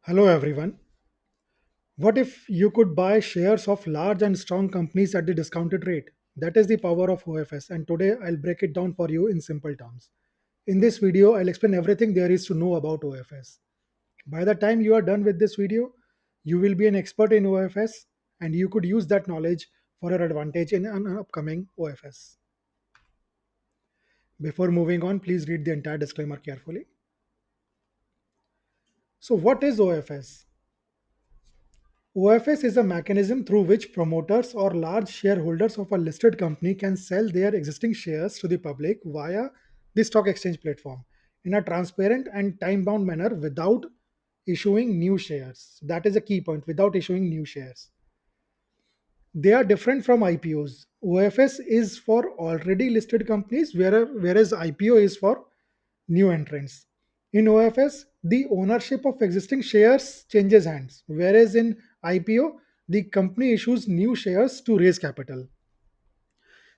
Hello everyone. What if you could buy shares of large and strong companies at the discounted rate? That is the power of OFS, and today I'll break it down for you in simple terms. In this video, I'll explain everything there is to know about OFS. By the time you are done with this video, you will be an expert in OFS and you could use that knowledge for your advantage in an upcoming OFS. Before moving on, please read the entire disclaimer carefully. So, what is OFS? OFS is a mechanism through which promoters or large shareholders of a listed company can sell their existing shares to the public via the stock exchange platform in a transparent and time bound manner without issuing new shares. That is a key point, without issuing new shares. They are different from IPOs. OFS is for already listed companies, whereas IPO is for new entrants. In OFS, the ownership of existing shares changes hands, whereas in IPO, the company issues new shares to raise capital.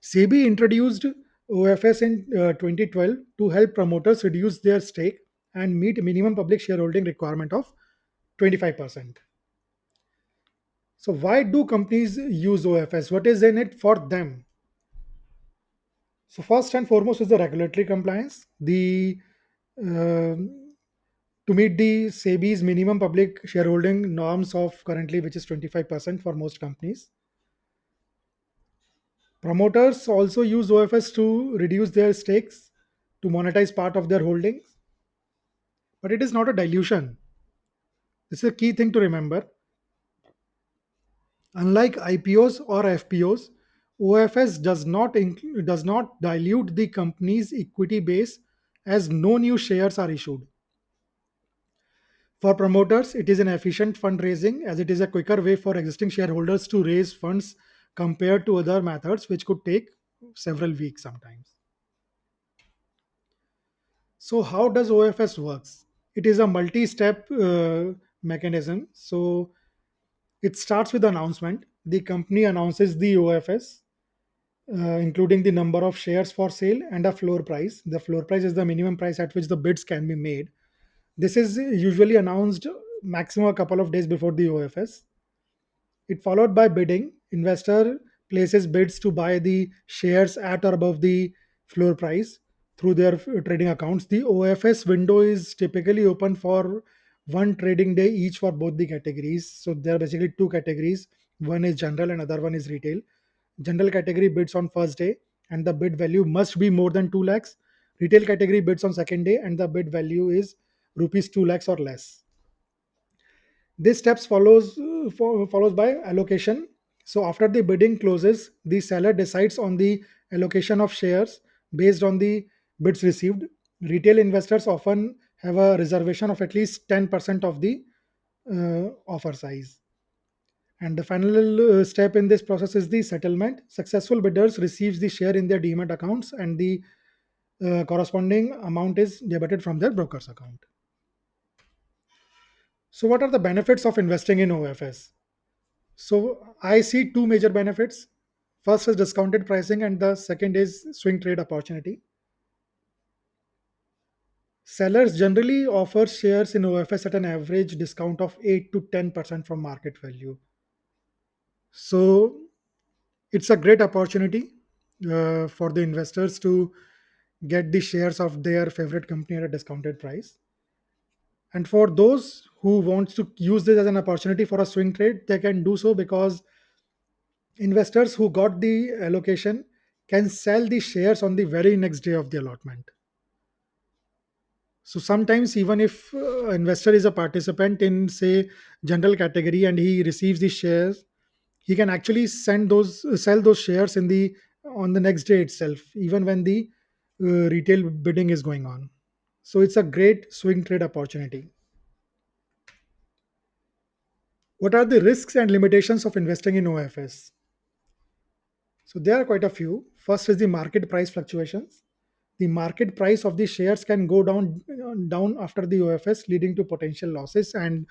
SEBI introduced OFS in 2012 to help promoters reduce their stake and meet minimum public shareholding requirement of 25%. So why do companies use OFS? What is in it for them? So first and foremost is the regulatory compliance. The um, to meet the SEBI's minimum public shareholding norms of currently, which is 25% for most companies. Promoters also use OFS to reduce their stakes to monetize part of their holdings, but it is not a dilution. This is a key thing to remember. Unlike IPOs or FPOs, OFS does not dilute the company's equity base as no new shares are issued. For promoters, it is an efficient fundraising as it is a quicker way for existing shareholders to raise funds compared to other methods, which could take several weeks sometimes. So, how does OFS works? It is a multi-step mechanism. So, it starts with announcement. The company announces the OFS, including the number of shares for sale and a floor price. The floor price is the minimum price at which the bids can be made. This is usually announced maximum a couple of days before the OFS. It followed by bidding. Investor places bids to buy the shares at or above the floor price through their trading accounts. The OFS window is typically open for one trading day each for both the categories. So there are basically two categories. One is general and other one is retail. General category bids on first day and the bid value must be more than 2 lakhs. Retail category bids on second day and the bid value is rupees 2 lakhs or less. This steps follows by allocation. So after the bidding closes, the seller decides on the allocation of shares based on the bids received. Retail investors often have a reservation of at least 10% of the offer size. And the final step in this process is the settlement. Successful bidders receives the share in their demat accounts and the corresponding amount is debited from their broker's account. So what are the benefits of investing in OFS? So I see two major benefits. First is discounted pricing, and the second is swing trade opportunity. Sellers generally offer shares in OFS at an average discount of 8 to 10% from market value. So it's a great opportunity for the investors to get the shares of their favorite company at a discounted price. And for those who want to use this as an opportunity for a swing trade, they can do so because investors who got the allocation can sell the shares on the very next day of the allotment. So sometimes even if investor is a participant in say general category and he receives the shares, he can actually sell those shares in the on the next day itself, even when the retail bidding is going on. So it's a great swing trade opportunity. What are the risks and limitations of investing in OFS? So there are quite a few. First is the market price fluctuations. The market price of the shares can go down after the OFS, leading to potential losses, and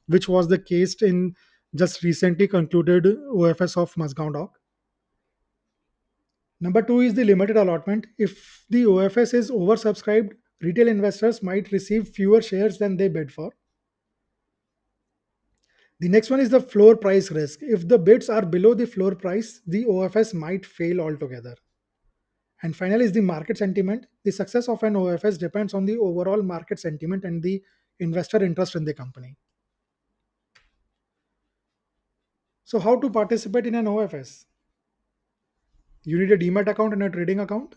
which was the case in just recently concluded OFS of Mazgaon Dock. Number two is the limited allotment. If the OFS is oversubscribed, retail investors might receive fewer shares than they bid for. The next one is the floor price risk. If the bids are below the floor price, the OFS might fail altogether. And finally is the market sentiment. The success of an OFS depends on the overall market sentiment and the investor interest in the company. So how to participate in an OFS? You need a demat account and a trading account.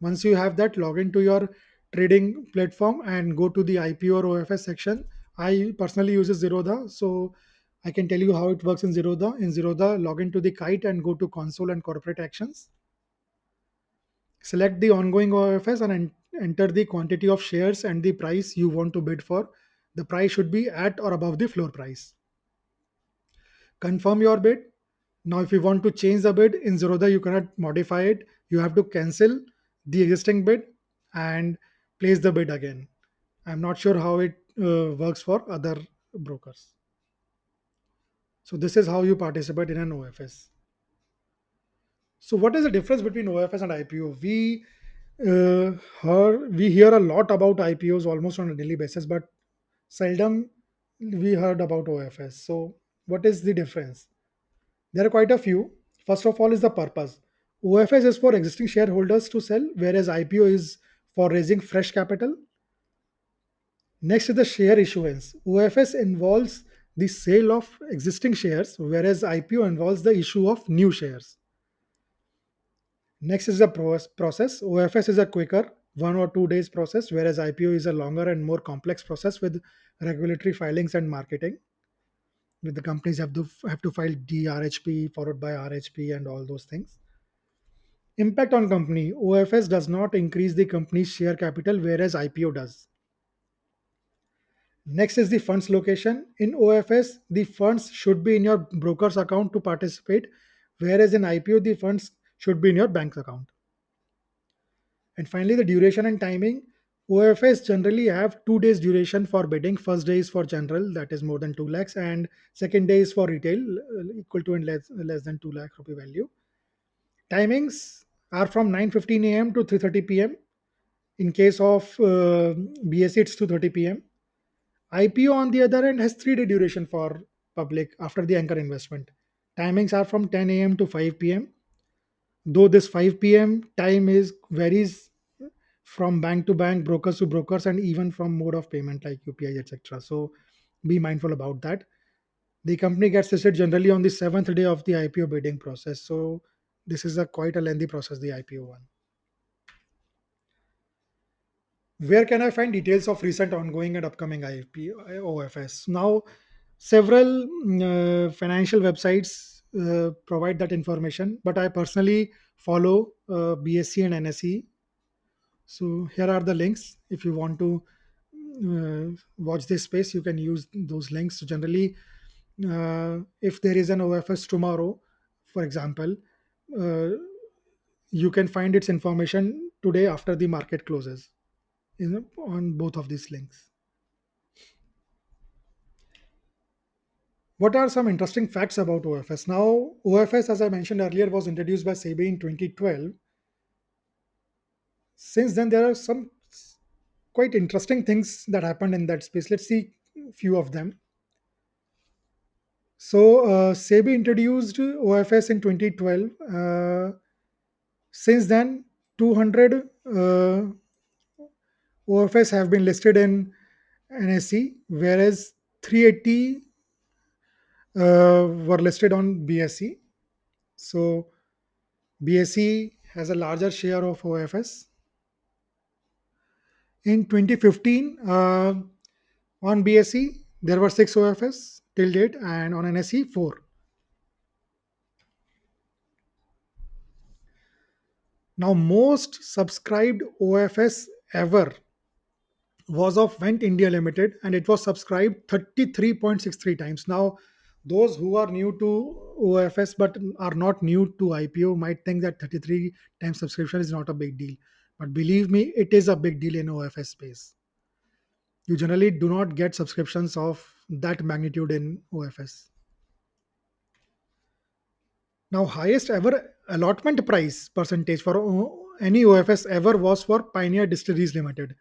Once you have that, log into your trading platform and go to the IPO or OFS section. I personally use Zerodha, so I can tell you how it works in Zerodha. In Zerodha, log into the Kite and go to console and corporate actions. Select the ongoing OFS and enter the quantity of shares and the price you want to bid for. The price should be at or above the floor price. Confirm your bid. Now, if you want to change the bid in Zerodha, you cannot modify it. You have to cancel the existing bid and place the bid again. I'm not sure how it works for other brokers. So, this is how you participate in an OFS. So, what is the difference between OFS and IPO? We hear a lot about IPOs almost on a daily basis, but seldom we heard about OFS. So, what is the difference? There are quite a few. First of all, is the purpose. OFS is for existing shareholders to sell, whereas IPO is for raising fresh capital. Next is the share issuance. OFS involves the sale of existing shares, whereas IPO involves the issue of new shares. Next is the process. OFS is a quicker 1 or 2 days process, whereas IPO is a longer and more complex process with regulatory filings and marketing. With the companies have to file DRHP followed by RHP and all those things. Impact on company. OFS does not increase the company's share capital, whereas IPO does. Next is the funds location. In OFS, the funds should be in your broker's account to participate, whereas in IPO, the funds should be in your bank account. And finally, the duration and timing. OFS generally have 2 days duration for bidding. First day is for general, that is more than 2 lakhs, and second day is for retail, equal to and less than 2 lakh rupee value. Timings are from 9:15 a.m. to 3:30 p.m. In case of BSE, it's 2:30 p.m. IPO, on the other hand, has 3 day duration for public after the anchor investment. Timings are from 10 a.m. to 5 p.m. Though this 5 p.m. time is varies from bank to bank, brokers to brokers, and even from mode of payment like UPI, etc. So be mindful about that. The company gets listed generally on the seventh day of the IPO bidding process. So this is a quite a lengthy process, the IPO one. Where can I find details of recent ongoing and upcoming IPO OFS? Now, several financial websites provide that information, but I personally follow BSC and NSE. So here are the links. If you want to watch this space, you can use those links. So generally, if there is an OFS tomorrow, for example, uh, you can find its information today after the market closes on both of these links. What are some interesting facts about OFS? Now, OFS, as I mentioned earlier, was introduced by SEBI in 2012. Since then, there are some quite interesting things that happened in that space. Let's see a few of them. So, SEBI introduced OFS in 2012. Since then, 200 OFS have been listed in NSE, whereas 380 were listed on BSE. So, BSE has a larger share of OFS. In 2015, on BSE, there were 6 OFS till date, and on NSE, 4. Now, most subscribed OFS ever was of Vent India Limited, and it was subscribed 33.63 times. Now, those who are new to OFS but are not new to IPO might think that 33 times subscription is not a big deal. But believe me, it is a big deal in OFS space. You generally do not get subscriptions of that magnitude in OFS. Now, highest ever allotment price percentage for any OFS ever was for Pioneer Distilleries Limited,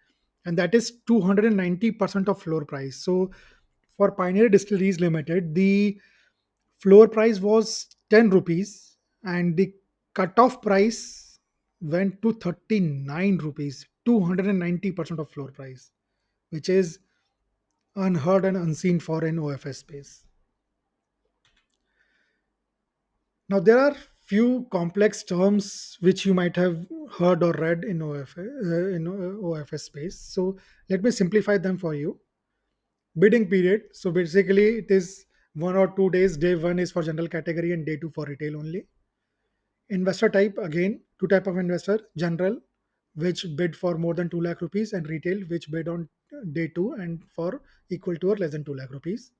and that is 290% of floor price. So, For Pioneer Distilleries Limited, the floor price was 10 rupees and the cutoff price went to 39 rupees, 290% of floor price, which is unheard and unseen for an OFS space. Now, there are few complex terms which you might have heard or read in OFS space. So, let me simplify them for you. Bidding period. So, basically, it is 1 or 2 days. Day one is for general category and day two for retail only. Investor type, again, two type of investor: general, which bid for more than 2 lakh rupees, and retail, which bid on day two and for equal to or less than 2 lakh rupees.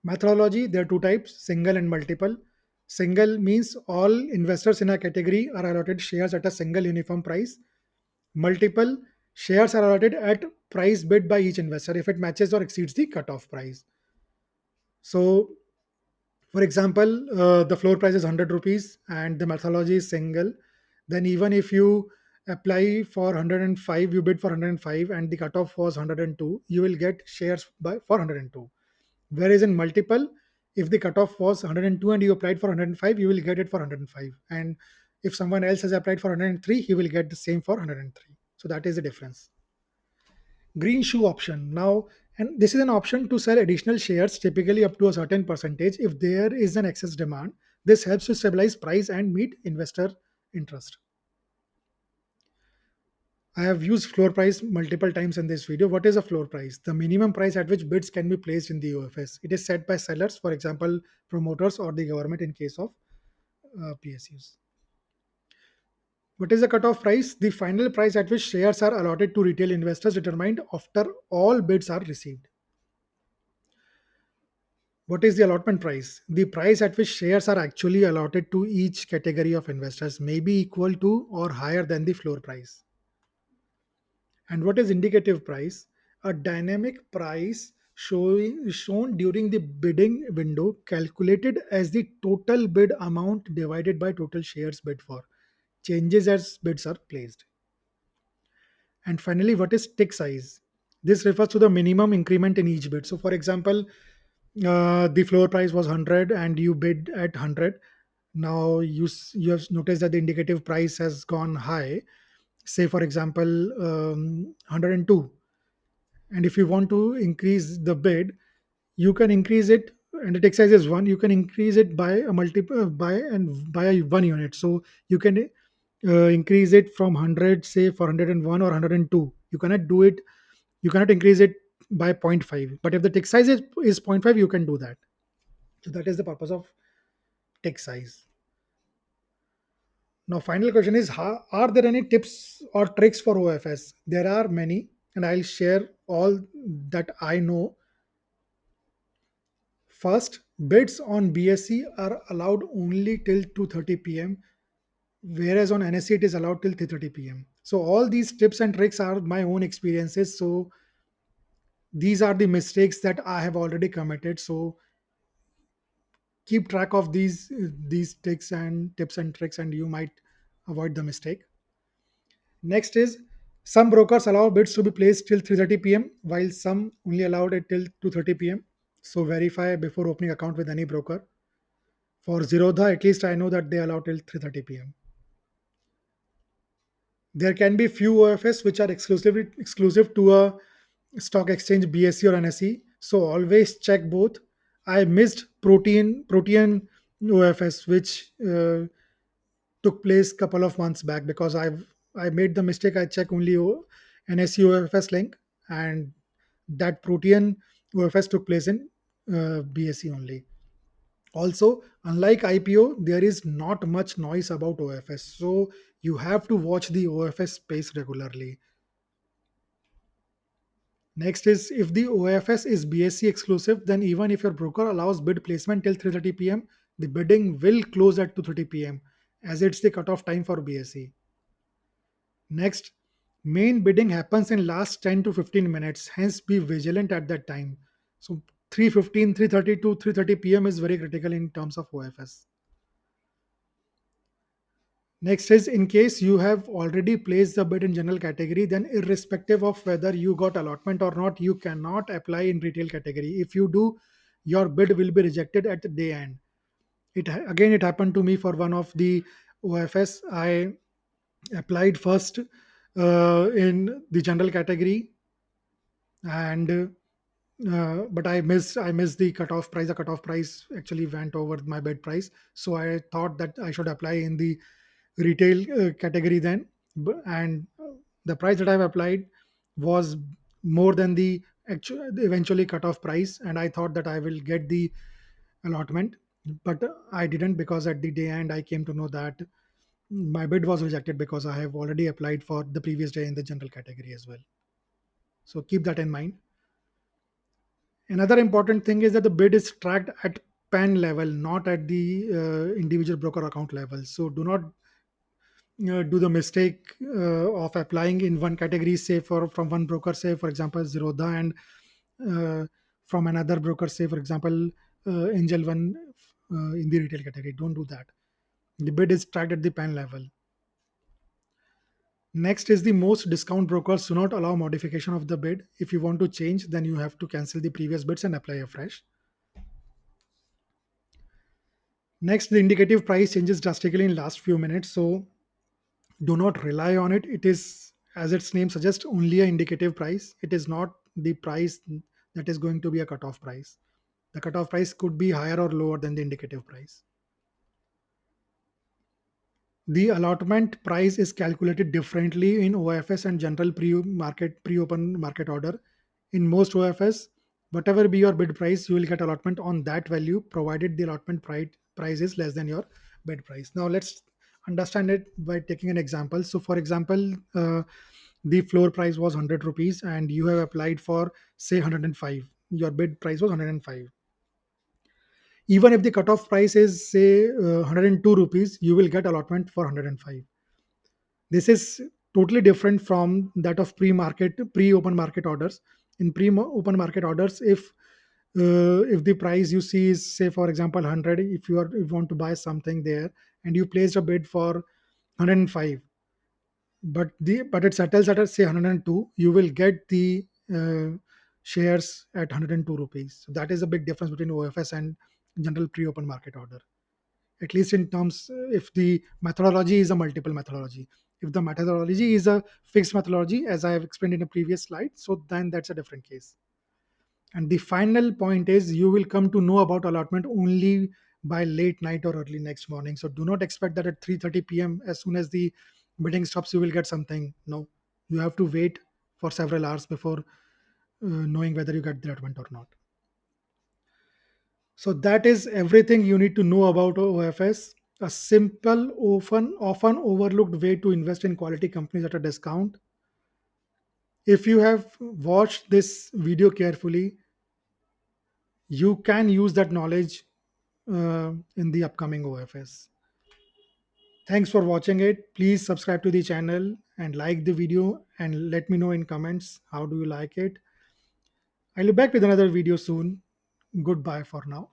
Methodology, there are two types: single and multiple. Single means all investors in a category are allotted shares at a single uniform price. Multiple, shares are allotted at price bid by each investor if it matches or exceeds the cutoff price. So, for example, the floor price is 100 rupees and the methodology is single. Then, even if you apply for 105, you bid for 105 and the cutoff was 102, you will get shares for 102. Whereas in multiple, if the cutoff was 102 and you applied for 105, you will get it for 105. And if someone else has applied for 103, he will get the same for 103. So that is the difference. Green shoe option. Now, and this is an option to sell additional shares, typically up to a certain percentage, if there is an excess demand. This helps to stabilize price and meet investor interest. I have used floor price multiple times in this video. What is a floor price? The minimum price at which bids can be placed in the OFS. It is set by sellers, for example, promoters or the government in case of PSUs. What is the cutoff price? The final price at which shares are allotted to retail investors, determined after all bids are received. What is the allotment price? The price at which shares are actually allotted to each category of investors may be equal to or higher than the floor price. And what is indicative price? A dynamic price shown during the bidding window, calculated as the total bid amount divided by total shares bid for. Changes as bids are placed. And finally, what is tick size? This refers to the minimum increment in each bid. So, for example, the floor price was 100 and you bid at 100. Now you have noticed that the indicative price has gone high. Say, for example, 102. And if you want to increase the bid, you can increase it, and the tick size is one. You can increase it by a multiple by a 1 unit. So you can increase it from 100, say for 101 or 102. You cannot do it. You cannot increase it by zero point 0.5. But if the tick size is zero point 0.5, you can do that. So that is the purpose of tick size. Now, final question is: are there any tips or tricks for OFS? There are many, and I'll share all that I know. First, bids on BSC are allowed only till 2:30 p.m., whereas on NSE it is allowed till 3:30 p.m. So all these tips and tricks are my own experiences. So these are the mistakes that I have already committed. So keep track of these tips and tricks, and you might avoid the mistake. Next is, some brokers allow bids to be placed till 3:30 p.m., while some only allowed it till 2:30 p.m. So verify before opening account with any broker. For Zerodha, at least I know that they allow till 3:30 p.m. There can be few OFS which are exclusive to a stock exchange, BSE or NSE. So always check both. I missed Protean OFS, which took place couple of months back because I made the mistake. I check only NSE OFS link, and that Protean OFS took place in BSE only. Also, unlike IPO, there is not much noise about OFS, so you have to watch the OFS space regularly. Next is, if the OFS is BSC exclusive, then even if your broker allows bid placement till 3:30 p.m., the bidding will close at 2:30 p.m. as it's the cutoff time for BSC. Next, main bidding happens in last 10 to 15 minutes, hence be vigilant at that time. So 3:15, 3:30 to 3:30 p.m. is very critical in terms of OFS. Next is, in case you have already placed the bid in general category, then irrespective of whether you got allotment or not, you cannot apply in retail category. If you do, your bid will be rejected at the day end. Again, it happened to me for one of the OFS. I applied first in the general category, and but I missed the cutoff price. The cutoff price actually went over my bid price, so I thought that I should apply in the retail category then. And the price that I've applied was more than the actual eventually cutoff price, and I thought that I will get the allotment, but I didn't, because at the day end I came to know that my bid was rejected because I have already applied for the previous day in the general category as well. So keep that in mind. Another important thing is that the bid is tracked at PAN level, not at the individual broker account level. So do not do the mistake of applying in one category, say for from one broker, say for example Zerodha, and from another broker, say for example Angel One, in the retail category. Don't do that. The bid is tracked at the PAN level. Next is, the most discount brokers do not allow modification of the bid. If you want to change, then you have to cancel the previous bids and apply afresh. Next, the indicative price changes drastically in last few minutes, so do not rely on it. It is, as its name suggests, only an indicative price. It is not the price that is going to be a cutoff price. The cutoff price could be higher or lower than the indicative price. The allotment price is calculated differently in OFS and general pre-open market order. In most OFS, whatever be your bid price, you will get allotment on that value, provided the allotment price is less than your bid price. Now let's understand it by taking an example. So, for example, the floor price was 100 rupees, and you have applied for say 105. Your bid price was 105. Even if the cutoff price is say 102 rupees, you will get allotment for 105. This is totally different from that of pre-open market orders. In pre-open market orders, if the price you see is say for example 100, if you want to buy something there and you placed a bid for 105, but it settles at say 102, you will get the shares at 102 rupees. So that is a big difference between OFS and general pre-open market order, at least in terms, if the methodology is a multiple methodology. If the methodology is a fixed methodology, as I have explained in a previous slide, so then that's a different case. And the final point is, you will come to know about allotment only by late night or early next morning. So do not expect that at 3:30 p.m., as soon as the bidding stops, you will get something. No, you have to wait for several hours before knowing whether you get the allotment or not. So that is everything you need to know about OFS. A simple, often overlooked way to invest in quality companies at a discount. If you have watched this video carefully, you can use that knowledge in the upcoming OFS. Thanks for watching it. Please subscribe to the channel and like the video, and let me know in comments how do you like it. I'll be back with another video soon. Goodbye for now.